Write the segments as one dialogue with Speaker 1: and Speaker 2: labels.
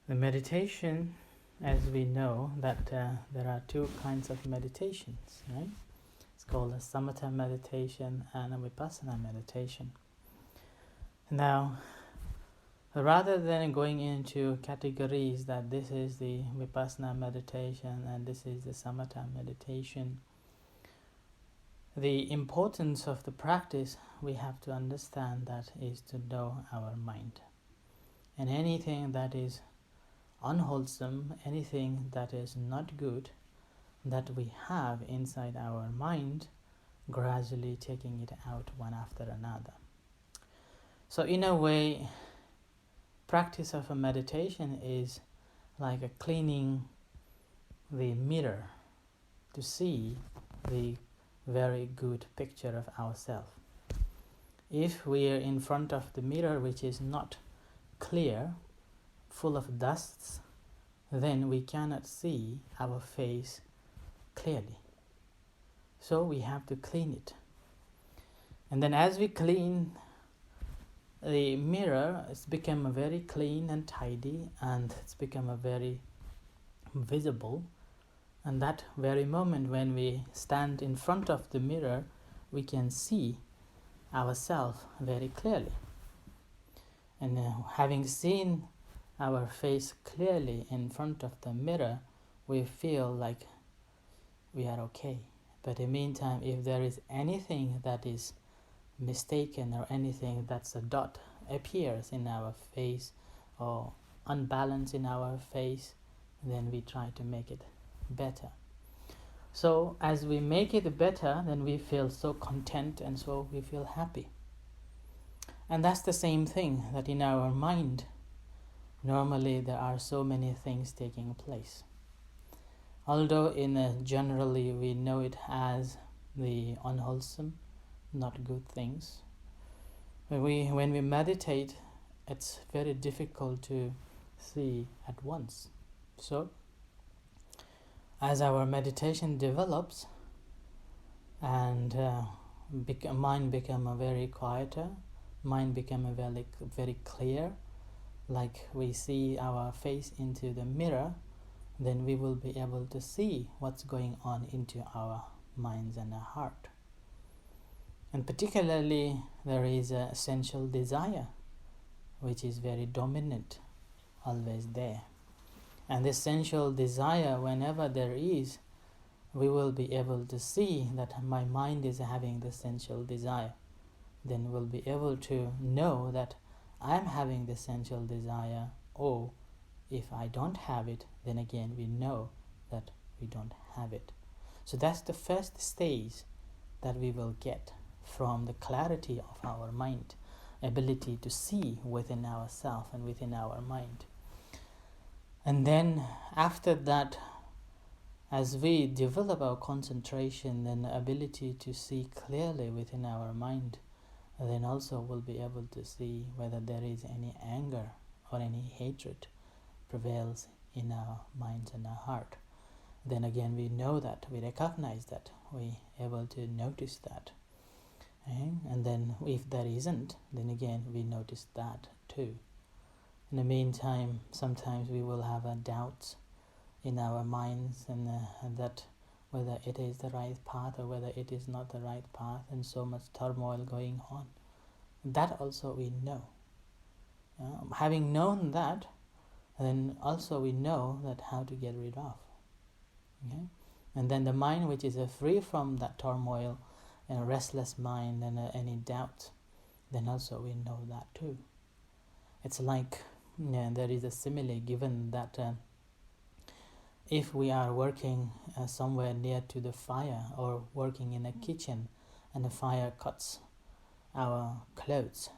Speaker 1: The meditation, as we know, that there are two kinds of meditations, right? It's called a samatha meditation and a vipassana meditation. Now, rather than going into categories that this is the vipassana meditation and this is the samatha meditation, the importance of the practice we have to understand that is to know our mind. And anything that is unwholesome, anything that is not good, that we have inside our mind, gradually taking it out one after another. So in a way, practice of a meditation is like a cleaning the mirror to see the very good picture of ourselves. If we are in front of the mirror which is not clear, full of dusts, then we cannot see our face clearly. So we have to clean it. And then as we clean the mirror, it's become very clean and tidy, and it's become a very visible. And that very moment when we stand in front of the mirror, we can see ourselves very clearly. And having seen our face clearly in front of the mirror, we feel like we are okay. But in the meantime, if there is anything that is mistaken or anything that's a dot appears in our face or unbalance in our face, then we try to make it better. So as we make it better, then we feel so content and so we feel happy. And that's the same thing that in our mind, normally there are so many things taking place. Although generally we know it as the unwholesome, not good things. When we meditate, it's very difficult to see at once. So as our meditation develops and mind become a very quieter, mind become a very clear, like we see our face into the mirror, then we will be able to see what's going on into our minds and our heart. And particularly there is a sensual desire which is very dominant, always there. And this sensual desire, whenever there is, we will be able to see that my mind is having the sensual desire. Then we'll be able to know that I'm having the sensual desire, or if I don't have it, then again we know that we don't have it. So that's the first stage that we will get from the clarity of our mind, ability to see within ourselves and within our mind. And then after that, as we develop our concentration and ability to see clearly within our mind, then also we'll be able to see whether there is any anger or any hatred prevails in our minds and our heart. Then again we know that, we recognize that, we able to notice that. And then if there isn't, then again we notice that too. In the meantime, sometimes we will have a doubt in our minds and that whether it is the right path or whether it is not the right path, and so much turmoil going on. That also we know. Having known that, then also we know that how to get rid of. Okay? And then the mind which is free from that turmoil and restless mind and any doubt, then also we know that too. It's like there is a simile given that if we are working somewhere near to the fire or working in a kitchen and the fire cuts our clothes,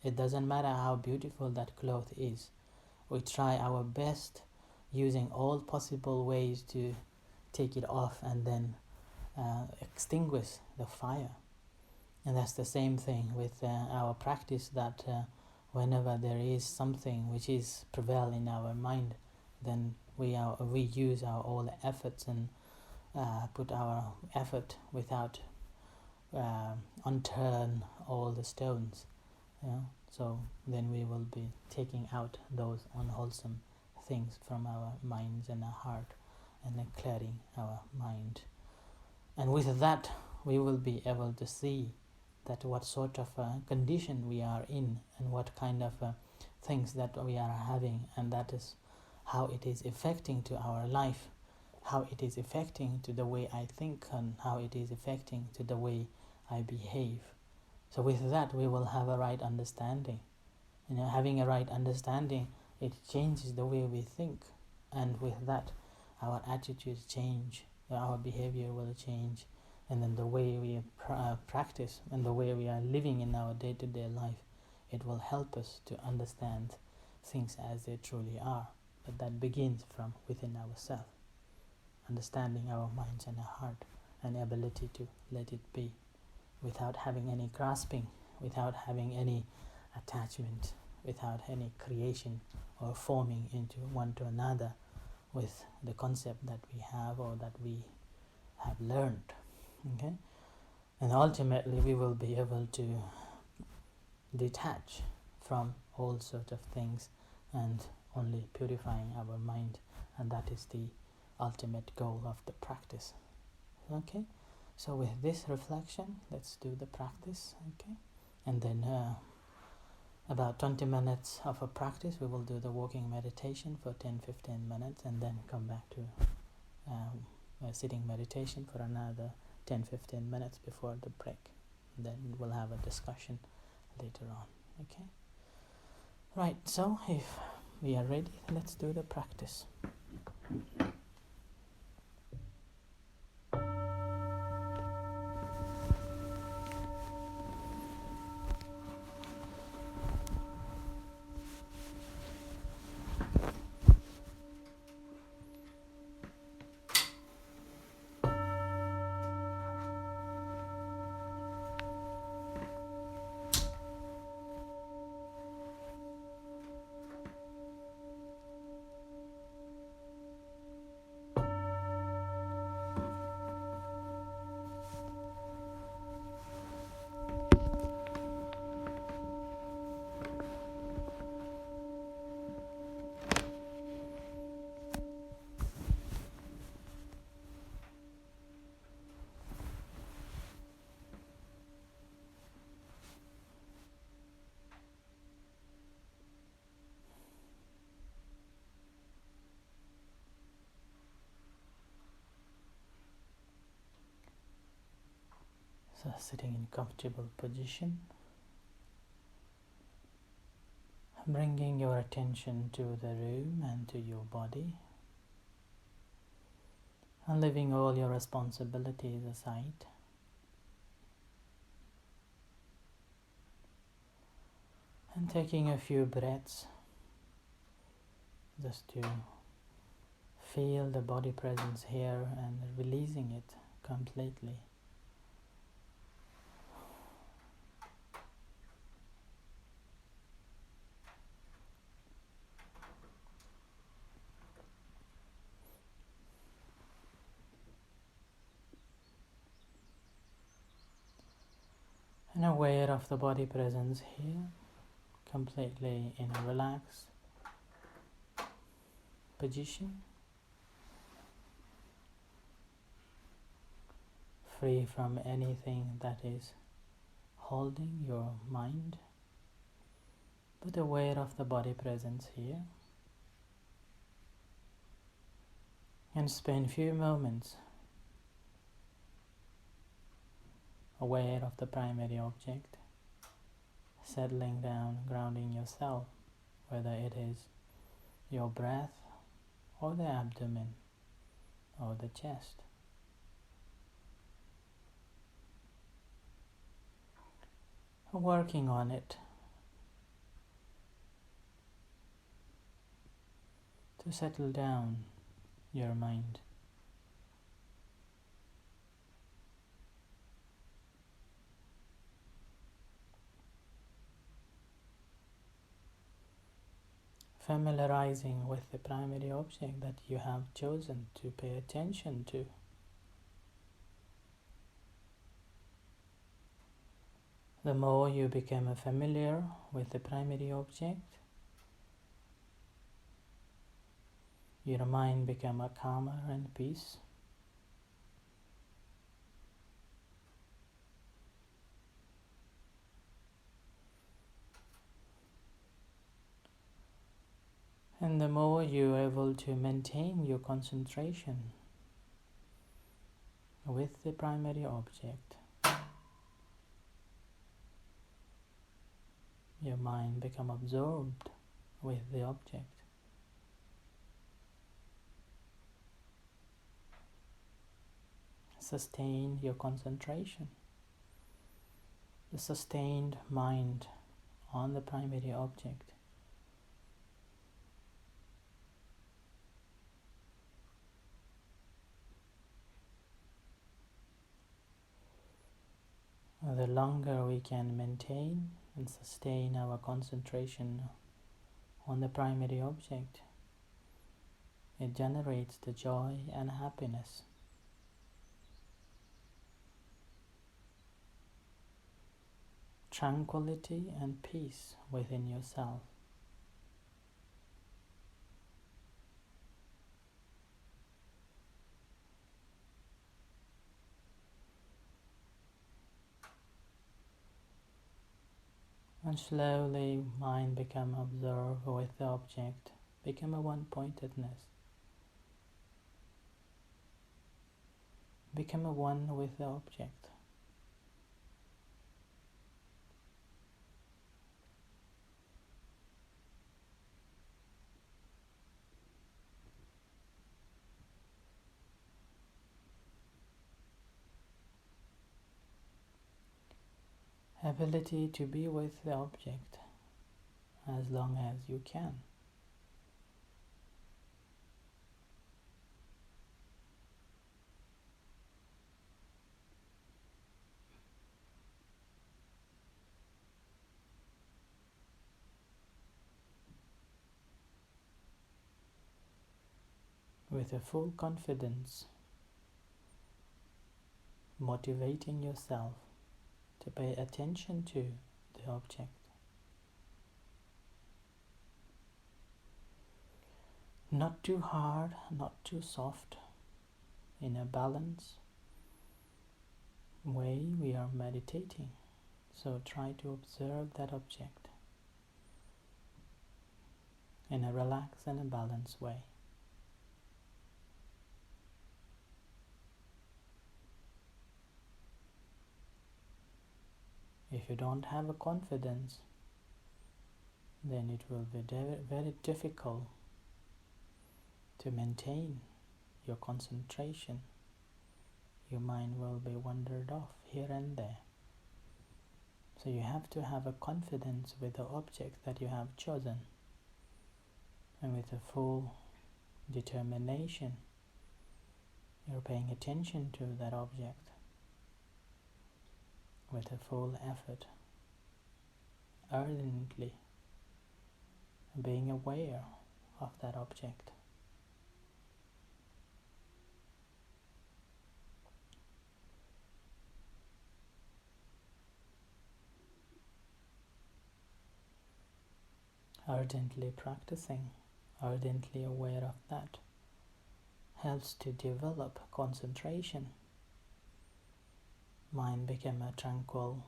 Speaker 1: it doesn't matter how beautiful that cloth is. We try our best using all possible ways to take it off and then extinguish the fire. And that's the same thing with our practice, that whenever there is something which is prevail in our mind, then we use our all efforts and put our effort without unturn all the stones. So then we will be taking out those unwholesome things from our minds and our heart, and then clearing our mind. And with that, we will be able to see that what sort of condition we are in, and what kind of things that we are having, and that is how it is affecting to our life, how it is affecting to the way I think, and how it is affecting to the way I behave. So with that, we will have a right understanding. Having a right understanding, it changes the way we think, and with that, our attitudes change, our behavior will change, and then the way we practice and the way we are living in our day-to-day life, it will help us to understand things as they truly are. But that begins from within ourselves, understanding our minds and our heart, and ability to let it be without having any grasping, without having any attachment, without any creation or forming into one to another with the concept that we have or that we have learned. Okay? And ultimately we will be able to detach from all sorts of things and only purifying our mind, and that is the ultimate goal of the practice. Okay? So with this reflection, let's do the practice. Okay? And then about 20 minutes of a practice, we will do the walking meditation for 10-15 minutes, and then come back to sitting meditation for another 10-15 minutes before the break. And then we'll have a discussion later on. Okay? Right, so if we are ready, let's do the practice. So sitting in comfortable position, bringing your attention to the room and to your body, and leaving all your responsibilities aside. And taking a few breaths just to feel the body presence here and releasing it completely. And aware of the body presence here, completely in a relaxed position, free from anything that is holding your mind, but aware of the body presence here. And spend few moments aware of the primary object, settling down, grounding yourself, whether it is your breath or the abdomen or the chest. Working on it to settle down your mind. Familiarizing with the primary object that you have chosen to pay attention to. The more you become familiar with the primary object, your mind become a calmer and peace. And the more you're able to maintain your concentration with the primary object, your mind become absorbed with the object. Sustain your concentration. The sustained mind on the primary object the longer we can maintain and sustain our concentration on the primary object, it generates the joy and happiness. Tranquility and peace within yourself. And slowly mind become absorbed with the object, become a one-pointedness. Become a one with the object. Ability to be with the object as long as you can. With a full confidence, motivating yourself to pay attention to the object. Not too hard, not too soft. In a balanced way we are meditating. So try to observe that object in a relaxed and a balanced way. If you don't have a confidence, then it will be very difficult to maintain your concentration. Your mind will be wandered off here and there. So you have to have a confidence with the object that you have chosen, and with a full determination you're paying attention to that object with a full effort, ardently being aware of that object. Ardently practicing, ardently aware of that, helps to develop concentration. Mind become a tranquil,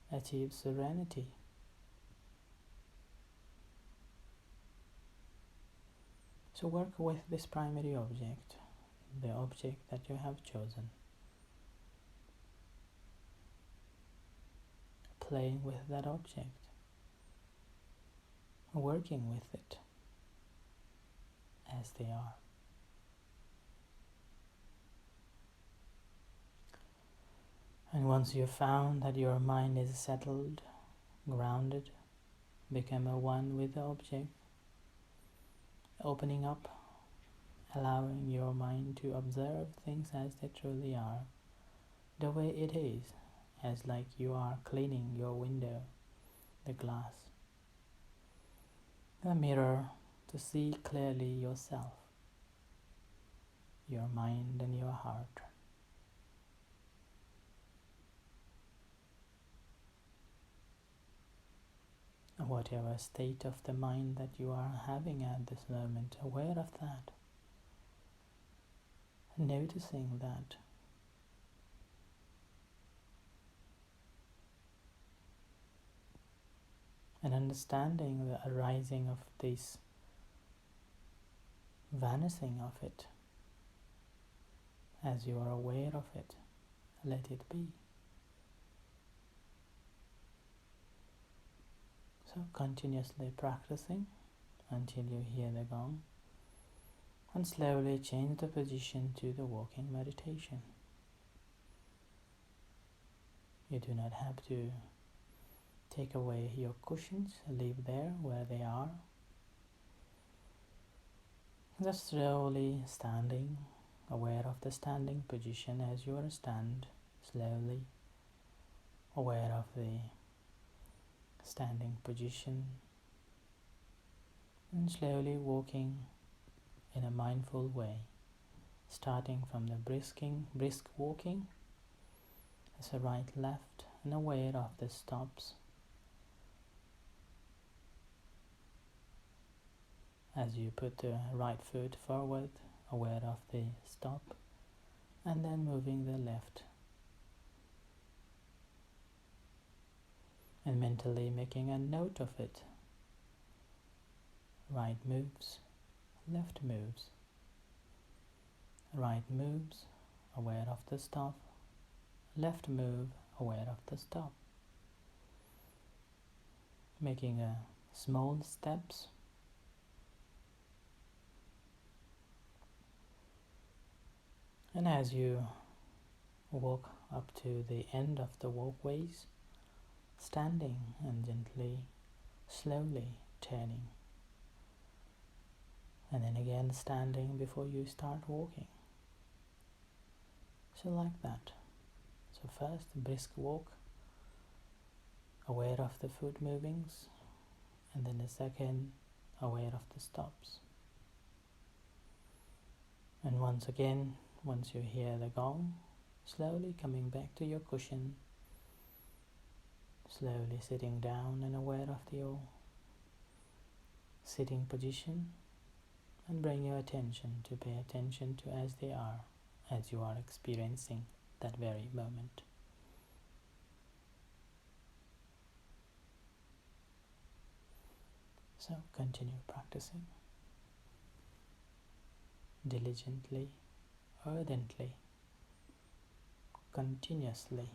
Speaker 1: achieve serenity. So work with this primary object, the object that you have chosen. Playing with that object, working with it as they are. And once you've found that your mind is settled, grounded, become a one with the object, opening up, allowing your mind to observe things as they truly are, the way it is, as like you are cleaning your window, the glass, the mirror, to see clearly yourself, your mind and your heart. whatever state of the mind that you are having at this moment, aware of that, noticing that, and understanding the arising of this, vanishing of it. As you are aware of it, let it be. So continuously practicing until you hear the gong, and slowly change the position to the walking meditation. You do not have to take away your cushions, leave there where they are. Just slowly standing, aware of the standing position as you are stand, slowly aware of the standing position, and slowly walking in a mindful way, starting from the brisk walking as a right left, and aware of the stops as you put the right foot forward, aware of the stop, and then moving the left, and mentally making a note of it. Right moves, left moves, right moves, aware of the stop, left move, aware of the stop. Making a small steps, and as you walk up to the end of the walkways, standing and gently, slowly turning, and then again standing before you start walking. So like that. So first, brisk walk, aware of the foot movings, and then the second, aware of the stops. And once again, once you hear the gong, slowly coming back to your cushion, slowly sitting down and aware of your sitting position, and bring your attention to pay attention to as they are, as you are experiencing that very moment. So continue practicing diligently, ardently, continuously.